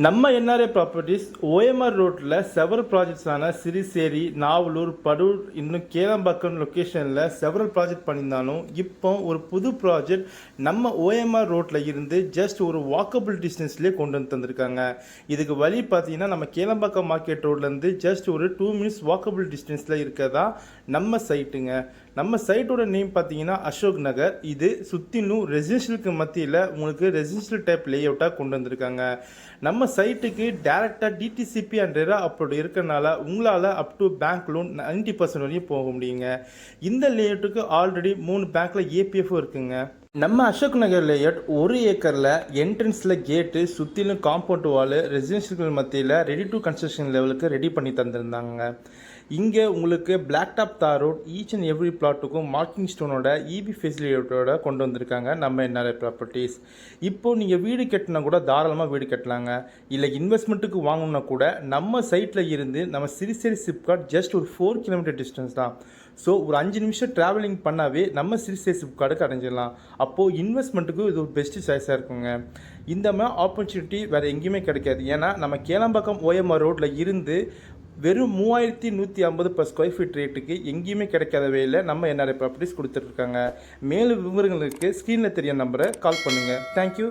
நம்ம NRA properties OMR ரோட்டில் several ப்ராஜெக்ட்ஸான Siruseri, Navalur, Padur, இன்னும் கேளம்பாக்கம் லொக்கேஷனில் செவரல் ப்ராஜெக்ட் பண்ணியிருந்தாலும் இப்போ ஒரு புது ப்ராஜெக்ட் நம்ம ஓஎம்ஆர் ரோட்டில் இருந்து ஜஸ்ட் ஒரு வாக்கபிள் டிஸ்டன்ஸ்லேயே கொண்டு வந்து தந்திருக்காங்க. இதுக்கு வழி பார்த்தீங்கன்னா நம்ம கேளம்பாக்கம் மார்க்கெட் ரோட்லேருந்து ஜஸ்ட் ஒரு 2 மினிட்ஸ் வாக்கபிள் டிஸ்டன்ஸில் இருக்கதா நம்ம சைட்டுங்க. நம்ம சைட்டோட நேம் பார்த்தீங்கன்னா அசோக் நகர். இது சுற்றிலும் ரெசிடென்ஷியலுக்கு மத்தியில் உங்களுக்கு ரெசிடென்ஷியல் டைப் லே அவுட்டாக கொண்டு வந்திருக்காங்க. நம்ம சைட்டுக்கு டேரெக்டாக டிடிசிபி அண்ட் ரெரா அப்லோட் இருக்கிறனால உங்களால் அப் டு பேங்க் லோன் 90% வரையும் போக முடியுங்க. இந்த லேஅவுட்டுக்கு ஆல்ரெடி 3 பேங்க்கில் ஏபிஎஃப்பும் இருக்குங்க. நம்ம அசோக் நகர் லேஅவுட் 1 ஏக்கரில் என்ட்ரன்ஸில் கேட்டு சுற்றிலும் காம்பவுண்ட் வாலு ரெசிடென்ஷியல் மத்தியில் ரெடி டு கன்ஸ்ட்ரக்ஷன் லெவலுக்கு ரெடி பண்ணி தந்திருந்தாங்க. இங்கே உங்களுக்கு black top tar road each and every பிளாட்டுக்கும் மார்க்கிங் ஸ்டோனோட இபி ஃபெசிலிட்டியோட கொண்டு வந்திருக்காங்க நம்ம என்ஆர்ஐ ப்ராப்பர்ட்டிஸ். இப்போது நீங்கள் வீடு கட்டினா கூட தாராளமாக வீடு கட்டலாங்க. இல்லை இன்வெஸ்ட்மெண்ட்டுக்கு வாங்கணுன்னா கூட நம்ம சைட்டில் இருந்து நம்ம சிறுசேரி சிப்காட் ஜஸ்ட் ஒரு 4 கிலோமீட்டர் டிஸ்டன்ஸ் தான். ஸோ ஒரு 5 நிமிஷம் ட்ராவலிங் பண்ணாவே நம்ம சிறுசேரி சிப்காடுக்கு அடைஞ்சிடலாம். அப்போது இன்வெஸ்ட்மெண்ட்டுக்கு இது ஒரு பெஸ்ட்டு சாய்ஸாக இருக்குங்க. இந்த மாதிரி ஆப்பர்ச்சுனிட்டி வேறு எங்கேயுமே கிடைக்காது. ஏன்னா நம்ம கேளம்பாக்கம் ஓஎம்ஆர் ரோட்டில் இருந்து வெறும் 3150 per ஸ்கொயர் ஃபீட் ரேட்டுக்கு எங்கேயுமே கிடைக்காத வேலை நம்ம என்ஆர்ஐ ப்ராப்பர்ட்டிஸ் கொடுத்துட்ருக்காங்க. மேலும் விவரங்களுக்கு ஸ்க்ரீனில் தெரிய நம்பரை கால் பண்ணுங்கள். தேங்க்யூ.